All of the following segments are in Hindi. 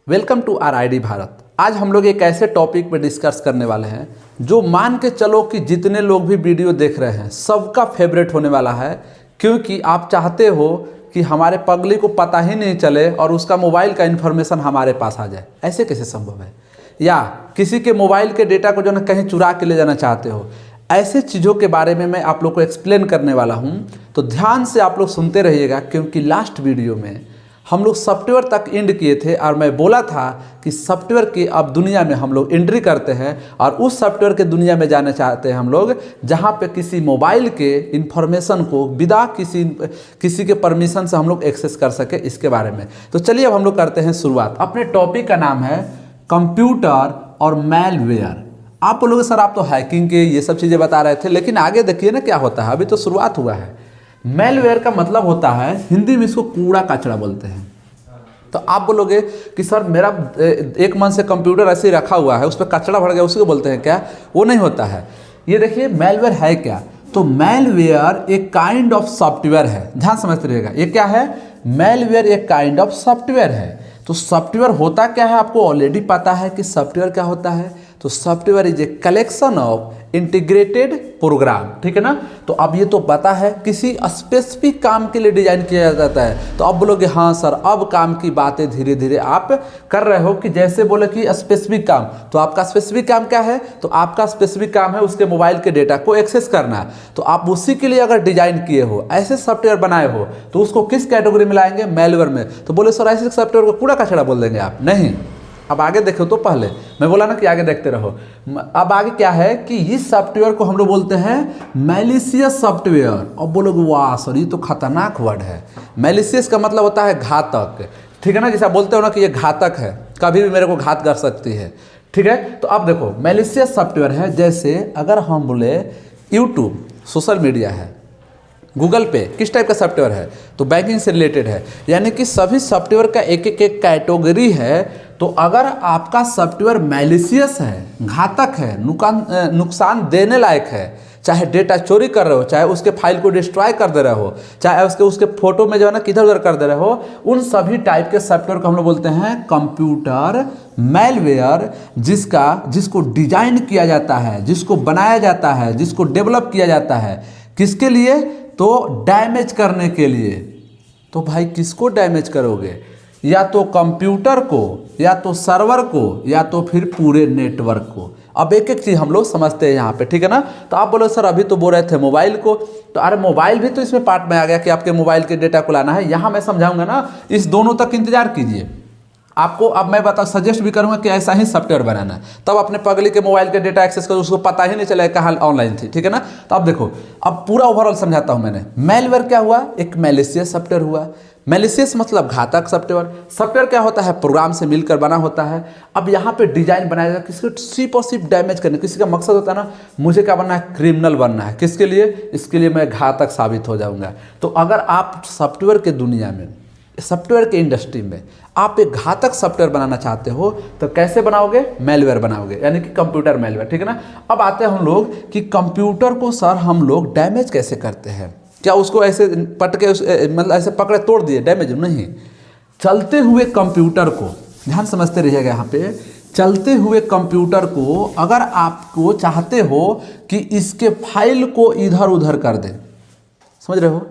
Welcome to R I D Bharat. आज हम लोग एक ऐसे टॉपिक पे डिस्कस करने वाले हैं जो मान के चलो कि जितने लोग भी वीडियो देख रहे हैं सबका फेवरेट होने वाला है, क्योंकि आप चाहते हो कि हमारे पगली को पता ही नहीं चले और उसका मोबाइल का इन्फॉर्मेशन हमारे पास आ जाए। ऐसे कैसे संभव है? या किसी के मोबाइल के डेटा को जो है कहीं चुरा के ले जाना चाहते हो। ऐसे चीज़ों के बारे में मैं आप लोग को एक्सप्लेन करने वाला हूँ, तो ध्यान से आप लोग सुनते रहिएगा, क्योंकि लास्ट वीडियो में हम लोग सॉफ्टवेयर तक एंड किए थे और मैं बोला था कि सॉफ्टवेयर की अब दुनिया में हम लोग एंट्री करते हैं और उस सॉफ्टवेयर के दुनिया में जाना चाहते हैं हम लोग, जहां पे किसी मोबाइल के इंफॉर्मेशन को बिना किसी के परमिशन से हम लोग एक्सेस कर सके, इसके बारे में। तो चलिए अब हम लोग करते हैं शुरुआत। अपने टॉपिक का नाम है कंप्यूटर और मैलवेयर। आप बोलोगे सर आप तो हैकिंग के ये सब चीज़ें बता रहे थे, लेकिन आगे देखिए ना क्या होता है, अभी तो शुरुआत हुआ है। मैलवेयर का मतलब होता है, हिंदी में इसको कूड़ा कचरा बोलते हैं। तो आप बोलोगे कि सर मेरा एक मन से कंप्यूटर ऐसे ही रखा हुआ है, उस पर कचरा भर गया, उसी को बोलते हैं क्या? वो नहीं होता है। ये देखिए मैलवेयर है क्या। तो मैलवेयर एक काइंड ऑफ सॉफ्टवेयर है। ध्यान समझते रहिएगा, ये क्या है? मैलवेयर एक काइंड ऑफ सॉफ्टवेयर है। तो सॉफ्टवेयर होता क्या है? आपको ऑलरेडी पता है कि सॉफ्टवेयर क्या होता है। तो software is a collection of integrated program, ठीक है ना। तो अब ये तो पता है किसी स्पेसिफिक काम के लिए डिजाइन किया जाता है। तो अब बोलोगे हाँ सर, अब काम की बातें धीरे धीरे आप कर रहे हो कि जैसे बोले कि स्पेसिफिक काम, तो आपका स्पेसिफिक काम क्या है? तो आपका स्पेसिफिक काम है उसके मोबाइल के डेटा को एक्सेस करना। तो आप उसी के लिए अगर डिजाइन किए हो, ऐसे सॉफ्टवेयर बनाए हो, तो उसको किस कैटेगरी में लाएंगे? मैलवेयर में। तो बोले सर ऐसे सॉफ्टवेयर को कूड़ा कचरा बोल देंगे आप? नहीं, अब आगे देखो। तो पहले मैं बोला ना कि आगे देखते रहो। अब आगे क्या है कि इस सॉफ्टवेयर को हम लोग बोलते हैं मैलिशियस सॉफ्टवेयर। अब बोलोगे वाह सर ये तो खतरनाक वर्ड है। मैलिशियस का मतलब होता है घातक, ठीक है ना। जैसा बोलते हो ना कि ये घातक है, कभी भी मेरे को घात कर सकती है, ठीक है। तो अब देखो मैलिशियस सॉफ्टवेयर है, जैसे अगर हम बोले यूट्यूब सोशल मीडिया है, गूगल पे किस टाइप का सॉफ्टवेयर है? तो बैंकिंग से रिलेटेड है। यानी कि सभी सॉफ्टवेयर का एक एक कैटेगरी है। तो अगर आपका सॉफ्टवेयर मैलिशियस है, घातक है, नुकसान देने लायक है, चाहे डेटा चोरी कर रहे हो, चाहे उसके फाइल को डिस्ट्रॉय कर दे रहे हो, चाहे उसके फोटो में जो है ना किधर उधर कर दे रहे हो, उन सभी टाइप के सॉफ्टवेयर को हम लोग बोलते हैं कंप्यूटर मैलवेयर। जिसको डिजाइन किया जाता है, जिसको बनाया जाता है, जिसको डेवलप किया जाता है, किसके लिए? तो डैमेज करने के लिए। तो भाई किसको डैमेज करोगे? या तो कंप्यूटर को, या तो सर्वर को, या तो फिर पूरे नेटवर्क को। अब एक एक चीज़ हम लोग समझते हैं यहाँ पे, ठीक है ना। तो आप बोलो सर अभी तो बोल रहे थे मोबाइल को, तो अरे मोबाइल भी तो इसमें पार्ट में आ गया कि आपके मोबाइल के डेटा को लाना है। यहाँ मैं समझाऊंगा ना, इस दोनों तक इंतजार कीजिए। आपको अब मैं सजेस्ट भी करूंगा कि ऐसा ही सॉफ्टवेयर बनाना है, तब अपने पगली के मोबाइल के डेटा एक्सेस करो, उसको पता ही नहीं चला कहाँ ऑनलाइन थी, ठीक है ना। तो अब देखो, अब पूरा ओवरऑल समझाता हूं मैंने। मैलवेयर क्या हुआ? एक मैलिशियस सॉफ्टवेयर हुआ। मैलिशियस मतलब घातक सॉफ्टवेयर। सॉफ्टवेयर क्या होता है? प्रोग्राम से मिलकर बना होता है। अब यहाँ पे डिजाइन बनाया जाता है किसी को सिर्फ और सिर्फ डैमेज करने। किसी का मकसद होता है ना, मुझे क्या बनना है? क्रिमिनल बनना है। किसके लिए? इसके लिए मैं घातक साबित हो जाऊंगा। तो अगर आप सॉफ्टवेयर के दुनिया में, सॉफ्टवेयर के इंडस्ट्री में आप एक घातक सॉफ्टवेयर बनाना चाहते हो, तो कैसे बनाओगे? मैलवेयर बनाओगे, यानी कि कंप्यूटर मैलवेयर, ठीक है ना। अब आते हैं हम लोग कि कंप्यूटर को सर हम लोग डैमेज कैसे करते हैं। क्या उसको ऐसे पटके मतलब ऐसे पकड़े तोड़ दिए? डैमेज नहीं। चलते हुए कंप्यूटर को, ध्यान समझते रहिएगा यहाँ पे, चलते हुए कंप्यूटर को अगर आपको चाहते हो कि इसके फाइल को इधर उधर कर दे, समझ रहे हो?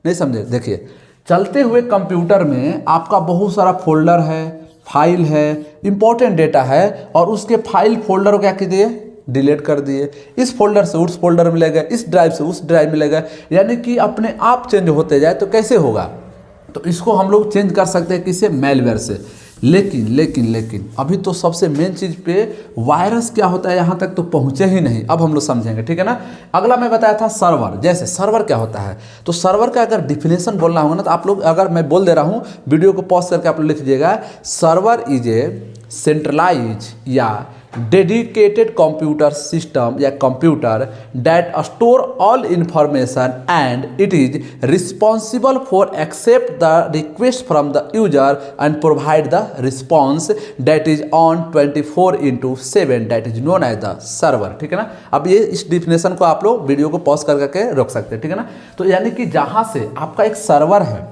नहीं समझे? देखिए, चलते हुए कंप्यूटर में आपका बहुत सारा फोल्डर है, फाइल है, इंपॉर्टेंट डेटा है, और उसके फाइल फोल्डर को क्या कीजिए? डिलीट कर दिए। इस फोल्डर से उस फोल्डर में ले गए, इस ड्राइव से उस ड्राइव में ले गए, यानी कि अपने आप चेंज होते जाए। तो कैसे होगा? तो इसको हम लोग चेंज कर सकते हैं किससे? मैलवेयर से। लेकिन अभी तो सबसे मेन चीज़ पे वायरस क्या होता है यहाँ तक तो पहुँचे ही नहीं। अब हम लोग समझेंगे, ठीक है ना। अगला मैं बताया था सर्वर। जैसे सर्वर क्या होता है, तो सर्वर का अगर डिफिनेशन बोलना होगा ना, तो आप लोग, अगर मैं बोल दे रहा हूँ, वीडियो को पॉज करके आप लोग लिख दीजिएगा। सर्वर इज ए सेंट्रलाइज या dedicated computer system या computer that store all information and it is responsible for accept the request from the user and provide the response that is on 24/7 that is known as the server, ठीक है ना। अब ये इस डिफिनेशन को आप लोग वीडियो को पॉज कर करके रोक सकते हैं, ठीक है ना। तो यानी कि जहाँ से आपका एक सर्वर है,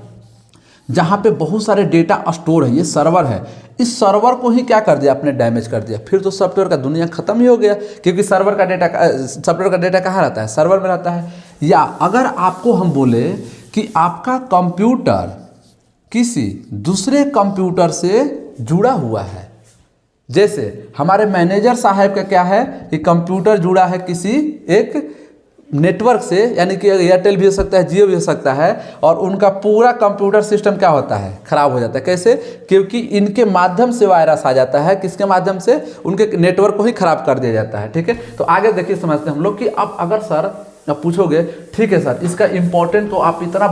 जहाँ पे बहुत सारे डेटा स्टोर है, ये सर्वर है, इस सर्वर को ही क्या कर दिया आपने, डैमेज कर दिया, फिर तो सॉफ्टवेयर का दुनिया खत्म ही हो गया, क्योंकि सॉफ्टवेयर का डेटा कहाँ रहता है, सर्वर में रहता है। या अगर आपको हम बोले कि आपका कंप्यूटर किसी दूसरे कंप्यूटर से जुड़ा हुआ है, जैसे हमारे मैनेजर साहब का क्या है कि कंप्यूटर जुड़ा है किसी एक नेटवर्क से, यानी कि एयरटेल भी हो सकता है, जियो भी हो सकता है, और उनका पूरा कंप्यूटर सिस्टम क्या होता है, खराब हो जाता है। कैसे? क्योंकि इनके माध्यम से वायरस आ जाता है, किसके माध्यम से, उनके नेटवर्क को ही खराब कर दिया जाता है। ठीक है, तो आगे देखिए समझते हैं हम लोग कि अब अगर सर अब पूछोगे ठीक है सर इसका इम्पोर्टेंट तो आप इतना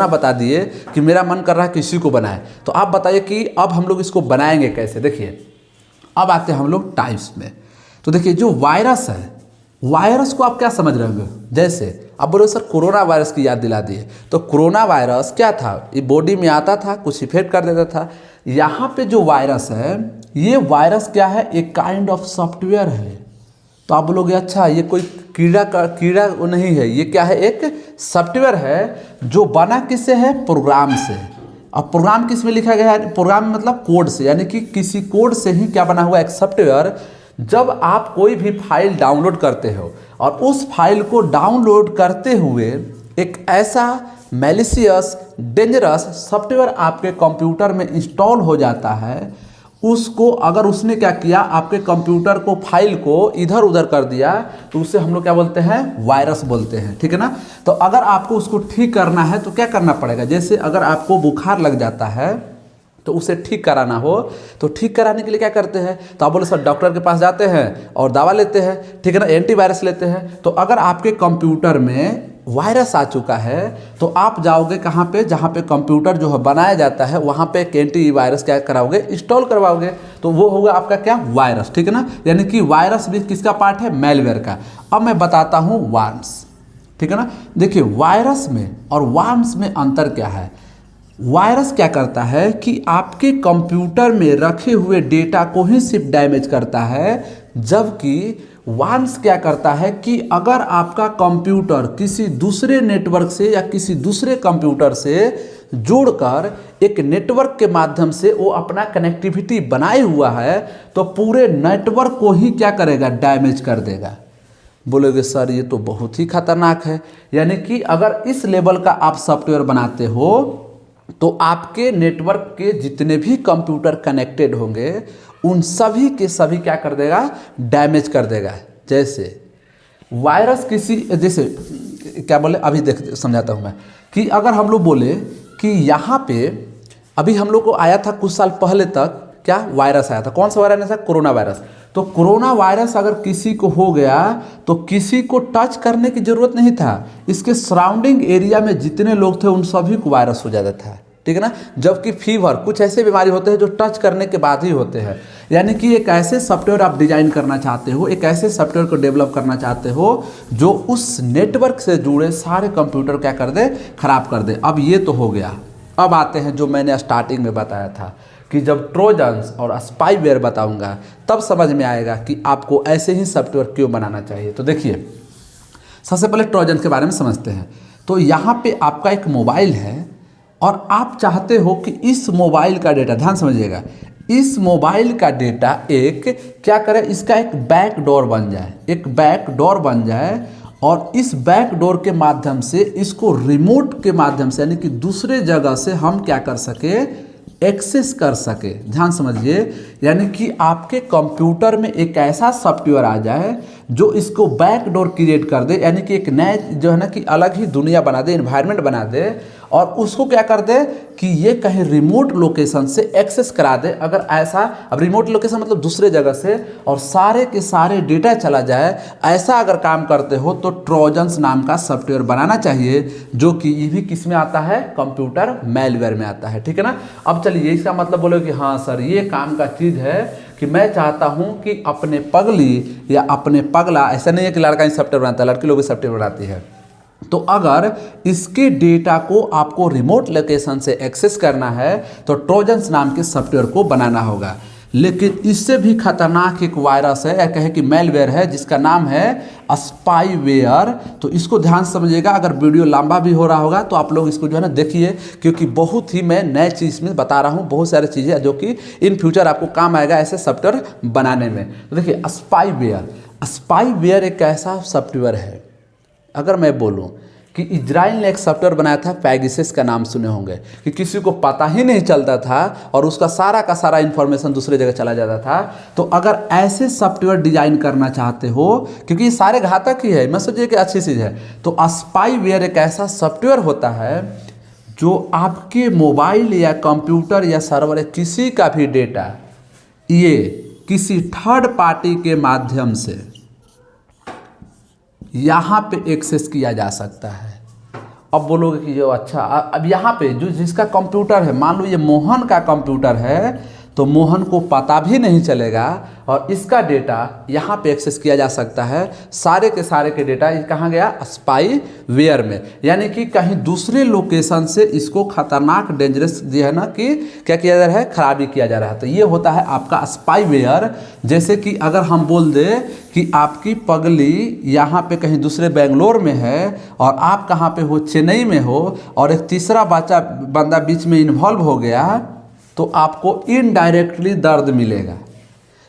बता दिए कि मेरा मन कर रहा है किसी को बनाए, तो आप बताइए कि अब हम लोग इसको बनाएंगे कैसे। देखिए अब आते हैं हम लोग टाइप्स में। तो देखिए जो वायरस है, वायरस को आप क्या समझ रहे होंगे, जैसे अब बोलो सर कोरोना वायरस की याद दिला दिए, तो कोरोना वायरस क्या था, ये बॉडी में आता था, कुछ इफेक्ट कर देता था। यहाँ पे जो वायरस है, ये वायरस क्या है, एक काइंड ऑफ सॉफ्टवेयर है। तो आप बोलोगे अच्छा ये कोई कीड़ा नहीं है, ये क्या है, एक सॉफ्टवेयर है जो बना किससे है, प्रोग्राम से। अब प्रोग्राम किस में लिखा गया है, प्रोग्राम मतलब कोड से, यानी कि किसी कोड से ही क्या बना हुआ एक सॉफ्टवेयर। जब आप कोई भी फाइल डाउनलोड करते हो और उस फाइल को डाउनलोड करते हुए एक ऐसा मैलिशियस डेंजरस सॉफ्टवेयर आपके कंप्यूटर में इंस्टॉल हो जाता है, उसको अगर उसने क्या किया, आपके कंप्यूटर को फाइल को इधर उधर कर दिया, तो उसे हम लोग क्या बोलते हैं, वायरस बोलते हैं। ठीक है ना। तो अगर आपको उसको ठीक करना है तो क्या करना पड़ेगा, जैसे अगर आपको बुखार लग जाता है तो उसे ठीक कराना हो, तो ठीक कराने के लिए क्या करते हैं, तो आप बोले सर डॉक्टर के पास जाते हैं और दवा लेते हैं, ठीक है ना, एंटीवायरस लेते हैं। तो अगर आपके कंप्यूटर में वायरस आ चुका है तो आप जाओगे कहाँ पे, जहाँ पे कंप्यूटर जो है बनाया जाता है, वहाँ पे एक एंटीवायरस क्या कराओगे, इंस्टॉल करवाओगे, तो वो होगा आपका क्या, वायरस। ठीक है ना, यानी कि वायरस भी किसका पार्ट है, मैलवेयर का। अब मैं बताता हूँ वार्म्स। ठीक है ना, देखिए वायरस में और वार्म्स में अंतर क्या है। वायरस क्या करता है कि आपके कंप्यूटर में रखे हुए डेटा को ही सिर्फ डैमेज करता है, जबकि वार्म्स क्या करता है कि अगर आपका कंप्यूटर किसी दूसरे नेटवर्क से या किसी दूसरे कंप्यूटर से जोड़कर एक नेटवर्क के माध्यम से वो अपना कनेक्टिविटी बनाए हुआ है, तो पूरे नेटवर्क को ही क्या करेगा, डैमेज कर देगा। बोलोगे सर ये तो बहुत ही खतरनाक है, यानी कि अगर इस लेवल का आप सॉफ्टवेयर बनाते हो तो आपके नेटवर्क के जितने भी कंप्यूटर कनेक्टेड होंगे उन सभी के सभी क्या कर देगा, डैमेज कर देगा। जैसे वायरस किसी, जैसे क्या बोले, अभी देख समझाता हूँ मैं, कि अगर हम लोग बोले कि यहाँ पे अभी हम लोग को आया था कुछ साल पहले तक क्या वायरस आया था, कौन सा वायरस था, कोरोना वायरस। तो कोरोना वायरस अगर किसी को हो गया तो किसी को टच करने की जरूरत नहीं था, इसके सराउंडिंग एरिया में जितने लोग थे उन सभी को वायरस हो जाता था। ठीक है ना, जबकि फीवर कुछ ऐसे बीमारी होते हैं जो टच करने के बाद ही होते हैं। यानी कि एक ऐसे सॉफ्टवेयर आप डिजाइन करना चाहते हो, एक ऐसे सॉफ्टवेयर को डेवलप करना चाहते हो जो उस नेटवर्क से जुड़े सारे कंप्यूटर क्या कर दे, खराब कर दे। अब ये तो हो गया। अब आते हैं जो मैंने स्टार्टिंग में बताया था कि जब ट्रोजन्स और स्पाईवेयर बताऊंगा तब समझ में आएगा कि आपको ऐसे ही सॉफ्टवेयर क्यों बनाना चाहिए। तो देखिए सबसे पहले ट्रोजन के बारे में समझते हैं। तो यहाँ पे आपका एक मोबाइल है और आप चाहते हो कि इस मोबाइल का डेटा, ध्यान समझिएगा, इस मोबाइल का डेटा एक क्या करे, इसका एक बैक डोर बन जाए, एक बैक डोर बन जाए, और इस बैक डोर के माध्यम से इसको रिमोट के माध्यम से, यानी कि दूसरे जगह से हम क्या कर सके, एक्सेस कर सके। ध्यान समझिए, यानी कि आपके कंप्यूटर में एक ऐसा सॉफ्टवेयर आ जाए जो इसको बैक डोर क्रिएट कर दे, यानी कि एक नए जो है ना कि अलग ही दुनिया बना दे, इन्वायरमेंट बना दे, और उसको क्या कर दे कि ये कहीं रिमोट लोकेशन से एक्सेस करा दे। अगर ऐसा, अब रिमोट लोकेशन मतलब दूसरे जगह से, और सारे के सारे डेटा चला जाए, ऐसा अगर काम करते हो तो ट्रोजन्स नाम का सॉफ्टवेयर बनाना चाहिए, जो कि ये भी किस में आता है, कंप्यूटर मैलवेयर में आता है। ठीक है ना। अब चलिए इसका मतलब बोलो कि हाँ सर ये काम का चीज़ है कि मैं चाहता हूँ कि अपने पगली या अपने पगला, ऐसा नहीं है कि लड़का ही सॉफ्टवेयर बनाता है, लड़की लोग भी सॉफ्टवेयर बनाती है। तो अगर इसके डेटा को आपको रिमोट लोकेशन से एक्सेस करना है तो ट्रोजन्स नाम के सॉफ्टवेयर को बनाना होगा। लेकिन इससे भी खतरनाक एक वायरस है या कहे कि मेलवेयर है जिसका नाम है स्पाईवेयर। तो इसको ध्यान से समझिएगा, अगर वीडियो लंबा भी हो रहा होगा तो आप लोग इसको जो है ना देखिए, क्योंकि बहुत ही मैं नए चीज़ में बता रहा हूँ, बहुत सारी चीज़ें जो कि इन फ्यूचर आपको काम आएगा ऐसे सॉफ्टवेयर बनाने में। तो देखिए स्पाईवेयर एक ऐसा सॉफ्टवेयर है, अगर मैं बोलूँ कि इजराइल ने एक सॉफ्टवेयर बनाया था, पेगासस का नाम सुने होंगे, कि किसी को पता ही नहीं चलता था और उसका सारा का सारा इंफॉर्मेशन दूसरे जगह चला जाता था। तो अगर ऐसे सॉफ्टवेयर डिजाइन करना चाहते हो, क्योंकि ये सारे घातक ही है, मैं सोचिए कि अच्छी चीज़ है, तो स्पाईवेयर एक ऐसा सॉफ्टवेयर होता है जो आपके मोबाइल या कंप्यूटर या सर्वर या किसी का भी डेटा ये किसी थर्ड पार्टी के माध्यम से यहाँ पे एक्सेस किया जा सकता है। अब बोलोगे कि जो अच्छा, अब यहाँ पे जो जिसका कंप्यूटर है, मान लो ये मोहन का कंप्यूटर है, तो मोहन को पता भी नहीं चलेगा और इसका डेटा यहाँ पे एक्सेस किया जा सकता है। सारे के सारे के डेटा कहाँ गया? स्पाईवेयर में, यानी कि कहीं दूसरे लोकेशन से इसको खतरनाक डेंजरस जो है ना कि क्या किया जा रहा है, खराबी किया जा रहा है। तो ये होता है आपका स्पाईवेयर। जैसे कि अगर हम बोल दें कि आपकी पगली यहाँ पे कहीं दूसरे बेंगलोर में है और आप कहाँ पे हो, चेन्नई में हो, और एक तीसरा बंदा बीच में इन्वॉल्व हो गया, तो आपको इनडायरेक्टली दर्द मिलेगा।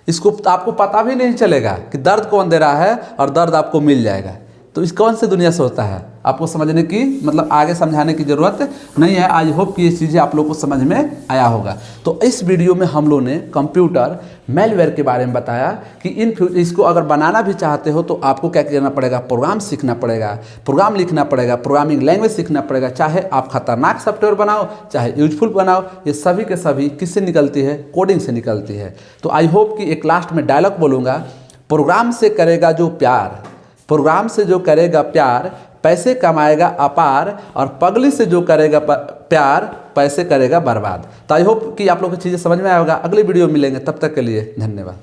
इसको आपको पता भी नहीं चलेगा कि दर्द कौन दे रहा है और दर्द आपको मिल जाएगा। तो इस कौन से दुनिया से होता है, आपको समझने की मतलब आगे समझाने की ज़रूरत नहीं है। आई होप कि ये चीज़ें आप लोग को समझ में आया होगा। तो इस वीडियो में हम लोग ने कंप्यूटर मेलवेयर के बारे में बताया कि इसको अगर बनाना भी चाहते हो तो आपको क्या करना पड़ेगा, प्रोग्राम सीखना पड़ेगा, प्रोग्राम लिखना पड़ेगा, प्रोग्रामिंग लैंग्वेज सीखना पड़ेगा। चाहे आप खतरनाक सॉफ्टवेयर बनाओ, चाहे यूजफुल बनाओ, ये सभी के सभी किससे निकलती है? कोडिंग से निकलती है। तो आई होप कि एक लास्ट में डायलॉग बोलूँगा, प्रोग्राम से करेगा जो प्यार, प्रोग्राम से जो करेगा प्यार, पैसे कमाएगा अपार, और पगली से जो करेगा प्यार, पैसे करेगा बर्बाद। तो आई होप कि आप लोग को चीज़ें समझ में आएगा। अगली वीडियो में मिलेंगे, तब तक के लिए धन्यवाद।